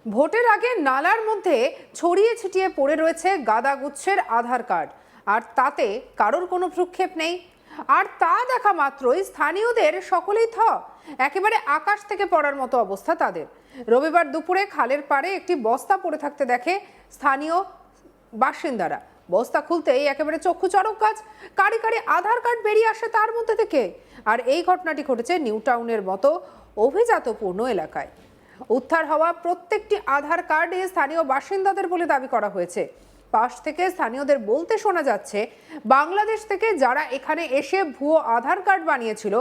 ভোটের আগে নালার মধ্যে ছড়িয়ে ছিটিয়ে পড়ে রয়েছে গাদাগুচ্ছের আধার কার্ড, আর তাতে কারোর কোনো ভ্রুক্ষেপ নেই। আর তা দেখা মাত্রই স্থানীয়দের সকলেই একেবারে আকাশ থেকে পড়ার মতো অবস্থা তাদের। রবিবার দুপুরে খালের পাড়ে একটি বস্তা পড়ে থাকতে দেখে স্থানীয় বাসিন্দারা। বস্তা খুলতেই একেবারে চক্ষু চড়ক গাছ, কারি কারি আধার কার্ড বেরিয়ে আসে তার মধ্যে থেকে। আর এই ঘটনাটি ঘটেছে নিউ টাউনের মতো অভিজাতপূর্ণ এলাকায়। উদ্ধার হওয়া প্রত্যেকটি আধার কার্ড স্থানীয় বাসিন্দাদের বলে দাবি করা হয়েছে। পাশ থেকে স্থানীয়দের বলতে শোনা যাচ্ছে, বাংলাদেশ থেকে যারা এখানে এসে ভুয়ো আধার কার্ড বানিয়েছিল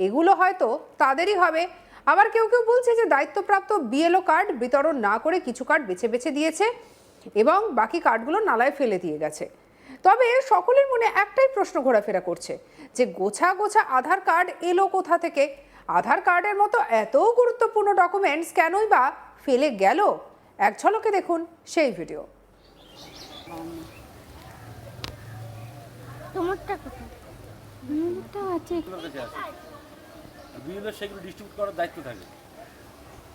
এগুলো হয়তো তাদেরই হবে। আবার কেউ কেউ বলছে যে দায়িত্বপ্রাপ্ত বিএলও কার্ড বিতরণ না করে কিছু কার্ড বেছে বেছে দিয়েছে এবং বাকি কার্ডগুলো নালায় ফেলে দিয়ে গেছে। তবে সকলের মনে একটাই প্রশ্ন ঘোরাফেরা করছে যে গোছা গোছা আধার কার্ড এলো কোথা থেকে? আধার কার্ডের মতো এত গুরুত্বপূর্ণ ডকুমেন্টস কেনই বা ফেলে গেল? এক ঝলকে দেখুন সেই ভিডিও। তোমারটা কোথায়? বিলটা আছে। বিল সেগুলো ডিস্ট্রিবিউট করার দায়িত্ব থাকে,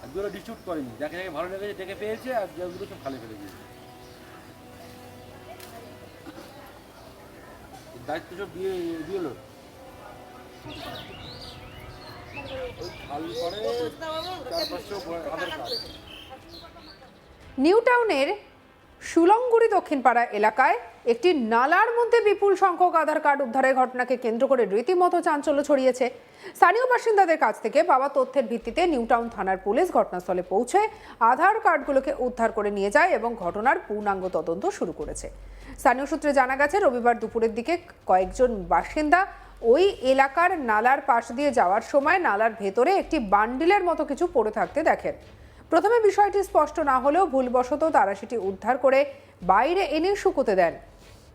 আর যেগুলো ডিস্ট্রিবিউট করেনি, যাকে যাকে ভালো লেগেছে ডেকে পেয়েছে, আর যেগুলো সব খালি ফেলে দিয়েছে। দায়িত্ব সব বিএলও। নিউ টাউনের সুলংগুড়ি দক্ষিণপাড়া এলাকায় একটি নালার মধ্যে বিপুল সংখ্যক আধার কার্ড উদ্ধারের ঘটনাকে কেন্দ্র করে রীতিমতো চাঞ্চল্য ছড়িয়েছে। স্থানীয় বাসিন্দাদের কাছ থেকে পাওয়া তথ্যের ভিত্তিতে নিউ টাউন থানার পুলিশ ঘটনাস্থলে পৌঁছে আধার কার্ডগুলোকে উদ্ধার করে নিয়ে যায় এবং ঘটনার পূর্ণাঙ্গ তদন্ত শুরু করেছে। স্থানীয় সূত্রে জানা গেছে, রবিবার দুপুরের দিকে কয়েকজন বাসিন্দা ওই এলাকার নালার পাশ দিয়ে যাওয়ার সময় নালার ভেতরে একটি বান্ডিলের মতো কিছু পড়ে থাকতে দেখেন। প্রথমে বিষয়টি স্পষ্ট না হলেও ভুলবশত তারা সেটি উদ্ধার করে বাইরে এনে শুকোতে দেন।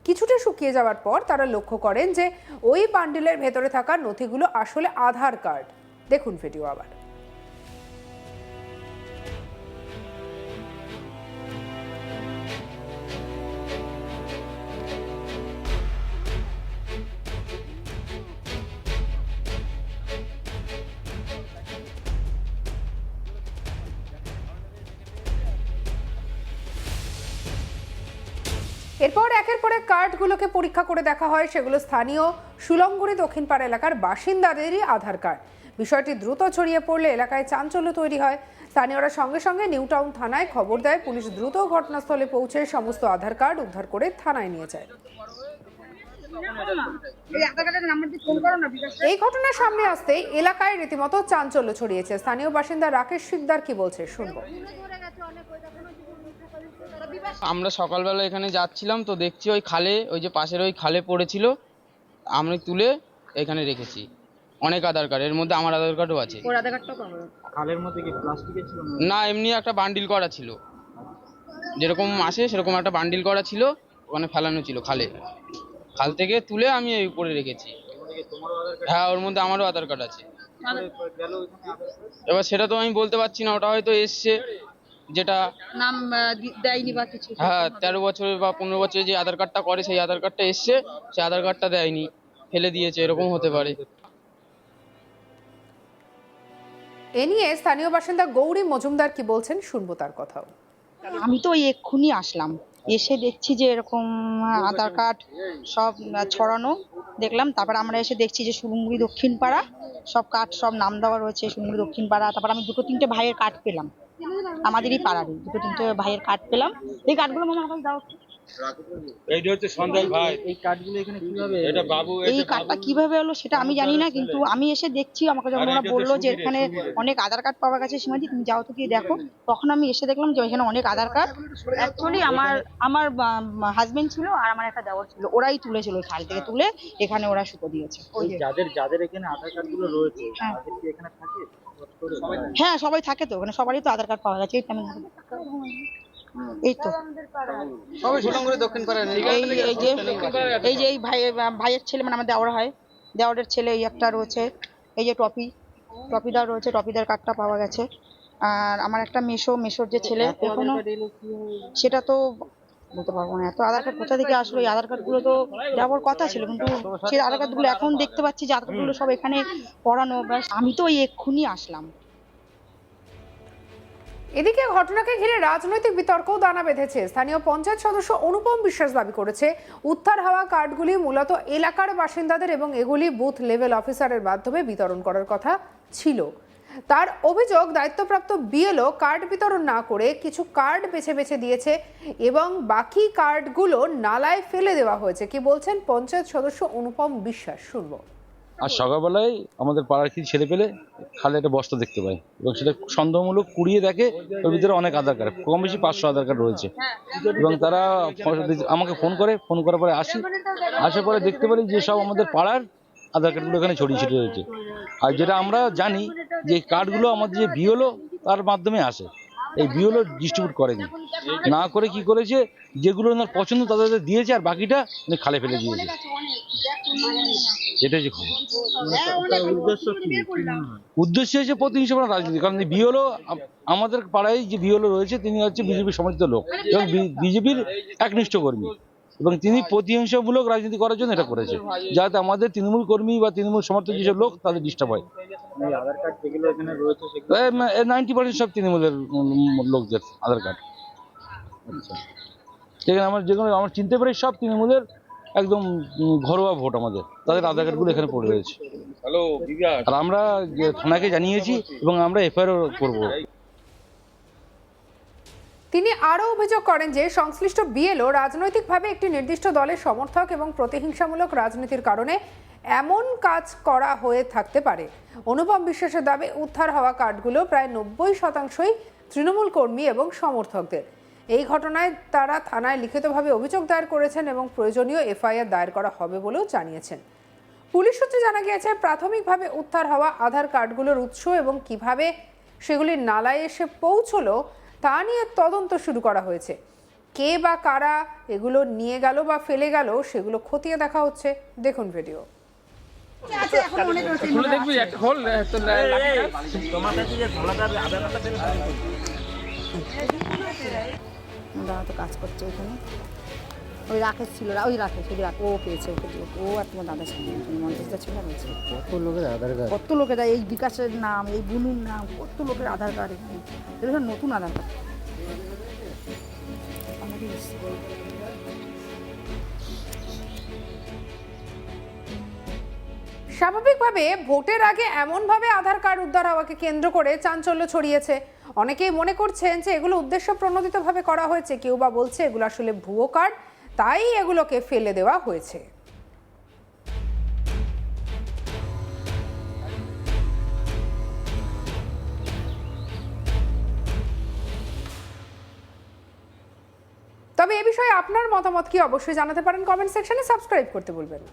কিছুটা শুকিয়ে যাওয়ার পর তারা লক্ষ্য করেন যে ওই বান্ডিলের ভেতরে থাকা নথিগুলো আসলে আধার কার্ড। দেখুন ভিডিও আবার। এরপর একের পর এক কার্ডগুলোকে পরীক্ষা করে দেখা হয়, সেগুলো স্থানীয় সুলংগুড়ি দক্ষিণপাড়া এলাকার বাসিন্দাদেরই আধার কার্ড। বিষয়টি দ্রুত ছড়িয়ে পড়লে এলাকায় চাঞ্চল্য তৈরি হয়। স্থানীয়রা সঙ্গে সঙ্গে নিউ টাউন থানায় খবর দেয়। পুলিশ দ্রুত ঘটনাস্থলে পৌঁছে সমস্ত আধার কার্ড উদ্ধার করে থানায় নিয়ে যায়। এই ঘটনার সামনে আসতেই এলাকায় রীতিমতো চাঞ্চল্য ছড়িয়েছে। স্থানীয় বাসিন্দা রাকেশ শিকদার কি বলছে শুনবো। আমরা সকালবেলা এখানে যাচ্ছিলাম, তো দেখছি ওই খালে, ওই যে পাশের ওই খালে পড়েছিল, আমি তুলে এখানে রেখেছি অনেক আধার কার্ড। এর মধ্যে আমার আধার কার্ডও আছে। খালের মধ্যে কি প্লাস্টিকের ছিল না, এমনি একটা বান্ডিল করা ছিল, যেরকম আসে সেরকম একটা বান্ডিল করা ছিল, ওখানে ফেলানো ছিল খালে। খাল থেকে তুলে আমি এই উপরে রেখেছি। হ্যাঁ, ওর মধ্যে আমারও আধার কার্ড আছে। এবার সেটা তো আমি বলতে পারছি না, ওটা হয়তো এসছে, যেটা নাম দেয়নি বা কিছু। হ্যাঁ, 13 বছর বা 15 বছরে যে আধার কার্ডটা করে সেই আধার কার্ডটা এসছে, সেই আধার কার্ডটা দেয়নি, ফেলে দিয়েছে, এরকম হতে পারে। এ নিয়ে স্থানীয় বাসিন্দা গৌরী মজুমদার কি বলছেন শুনবো তার কথাও। আমি তো এক্ষুনি আসলাম, এসে দেখছি যে এরকম আধার কার্ড সব ছড়ানো দেখলাম। তারপর আমরা এসে দেখছি যে সুলংগুড়ি দক্ষিণপাড়া সব কার্ড, সব নাম দেওয়া রয়েছে সুলংগুড়ি দক্ষিণপাড়া। তারপর আমি দুটো তিনটে ভাইয়ের কার্ড পেলাম, আমাদেরই পাড়ারই দুটো তিনটে ভাইয়ের কার্ড পেলাম। এই কার্ডগুলো আমার কাছে দাও। এইটা হচ্ছে সন্ধ্যার ভাই। এই কার্ডগুলো এখানে কিভাবে, এটা বাবু, এই কার্ডটা কিভাবে হলো সেটা আমি জানি না, কিন্তু আমি এসে দেখছি, আমাকে যখন ওরা বললো যে এখানে অনেক আধার কার্ড পাওয়া গেছে, সীমাদি তুমি যাও তো গিয়ে দেখো, তখন আমি এসে দেখলাম যে এখানে অনেক আধার কার্ড। অ্যাকচুয়ালি আমার হাজবেন্ড ছিল আর আমার একটা দেওয়ার ছিল, ওরাই তুলেছিল ওই খাল থেকে তুলে এখানে ওরা শুকো দিয়েছে। ওই যাদের এখানে আধার কার্ড গুলো রয়েছে তাদের কি এখানে থাকে? হ্যাঁ, সবাই থাকে তো ওখানে, সবারই তো আধার কার্ড পাওয়া গেছে। এই তো সবাই সুলংগুড়ি দক্ষিণপাড়া। এই যে এই ভাইয়ের ছেলে, মানে আমার দেওয়ার হয়, দেওয়ারের ছেলে এই একটা রয়েছে। এই যে টপিদার রয়েছে, টপিদার কার্ডটা পাওয়া গেছে। আর আমার একটা মেশোর যে ছেলে, এখনো সেটা তো বলতে পারবো না। এত আধার কার্ড কোথা থেকে আসলো? এই আধার কার্ড গুলো তো দেওয়ার কথা ছিল, কিন্তু সেই আধার কার্ড গুলো এখন দেখতে পাচ্ছি যে আধার কার্ড গুলো সব এখানে পড়ানো। ব্যাস, আমি তো ওই এক্ষুনি আসলাম। এদিকে ঘটনাকে ঘিরে রাজনৈতিক বিতর্কও দানা বেঁধেছে। স্থানীয় পঞ্চায়েত সদস্য অনুপম বিশ্বাস দাবি করেছে, উদ্ধার হওয়া কার্ডগুলি মূলত এলাকার বাসিন্দাদের এবং এগুলি বুথ লেভেল অফিসারের মাধ্যমে বিতরণ করার কথা ছিল। তার অভিযোগ, দায়িত্বপ্রাপ্ত বিএলও কার্ড বিতরণ না করে কিছু কার্ড বেছে বেছে দিয়েছে এবং বাকি কার্ডগুলো নালায় ফেলে দেওয়া হয়েছে। কি বলছেন পঞ্চায়েত সদস্য অনুপম বিশ্বাস, শুনবো। আর সকালবেলায় আমাদের পাড়ার কিছু ছেলে পেলে খালে একটা বস্তা দেখতে পাই এবং সেটা সন্দেহমূলক কুড়িয়ে দেখে ওর ভিতরে অনেক আধার কার্ড, কম বেশি 500 আধার কার্ড রয়েছে। এবং তারা আমাকে ফোন করার পরে আসার পরে দেখতে পারি যে সব আমাদের পাড়ার আধার কার্ডগুলো এখানে ছড়িয়ে ছিটিয়ে রয়েছে। আর যেটা আমরা জানি যে কার্ডগুলো আমাদের যে বিএলও তার মাধ্যমে আসে, এই বিএলও ডিস্ট্রিবিউট করেনি, না করে কি করেছে যেগুলো ওনার পছন্দ তাদের দিয়েছে আর বাকিটা উনি খালে ফেলে দিয়েছে। এটাই যে খবর। উদ্দেশ্য হচ্ছে প্রতিহিংসা রাজনীতি, কারণ বিএলও আমাদের পাড়ায় যে বিএলও রয়েছে তিনি হচ্ছে বিজেপির সমর্থিত লোক এবং বিজেপির একনিষ্ঠ কর্মী এবং তিনি প্রতিহিংসামূলক রাজনীতি করার জন্য এটা করেছে, যাতে আমাদের তৃণমূল কর্মী বা তৃণমূল সমর্থক যেসব লোক তাদের ডিস্টার্ব হয়। আধার কার্ড যেগুলো এখানে রয়েছে 90% সব তৃণমূলের লোকদের আধার কার্ড। আচ্ছা, সেখানে আমার চিনতে পারি সব তৃণমূলের একদম ঘরোয়া ভোট, আমাদের তাদের আধার কার্ডগুলো এখানে পড়ে রয়েছে। আর আমরা থানাকে জানিয়েছি এবং আমরা এফআইআর করব। তিনি আরও অভিযোগ করেন যে সংশ্লিষ্ট বিএলও রাজনৈতিকভাবে একটি নির্দিষ্ট দলের সমর্থক এবং প্রতিহিংসামূলক রাজনীতির কারণে এমন কাজ করা হয়ে থাকতে পারে। অনুপম বিশ্বাসের দাবি, উদ্ধার হওয়া কার্ডগুলো প্রায় 90%ই তৃণমূল কর্মী এবং সমর্থকদের। এই ঘটনায় তারা থানায় লিখিতভাবে অভিযোগ দায়ের করেছেন এবং প্রয়োজনীয় এফআইআর দায়ের করা হবে বলেও জানিয়েছেন। পুলিশ সূত্রে জানা গিয়েছে, প্রাথমিকভাবে উদ্ধার হওয়া আধার কার্ডগুলোর উৎস এবং কিভাবে সেগুলি নালায় এসে পৌঁছলো তা নিয়ে তদন্ত শুরু করা হয়েছে। কে বা কারা এগুলো নিয়ে গেল বা ফেলে গেল সেগুলো খতিয়ে দেখা হচ্ছে। দেখুন ভিডিও। দাদা তো কাজ করছে ওখানে, ওই রাকেশ ছিল, ওই রাকেশ ও পেয়েছে, ওকে ও আর তোমার দাদা ছিল, মন্ত্রিতা ছিল রয়েছে। কত লোকের এই বিকাশের নাম, এই বুনুর নাম, কত লোকের আধার কার্ড, এগুলো নতুন আধার কার্ড। স্বাভাবিকভাবে ভোটের আগে এমনভাবে আধার কার্ড উদ্ধার হওয়াকে কেন্দ্র করে চাঞ্চল্য ছড়িয়েছে। অনেকেই মনে করছেন যে এগুলো উদ্দেশ্য প্রণোদিতভাবে করা হয়েছে, কেউ বা বলছে এগুলো আসলে ভুয়ো কার্ড, তাই এগুলোকে ফেলে দেওয়া হয়েছে। তবে এ বিষয়ে আপনার মতামত কি অবশ্যই জানাতে পারেন কমেন্ট সেকশনে, সাবস্ক্রাইব করতে ভুলবেন না।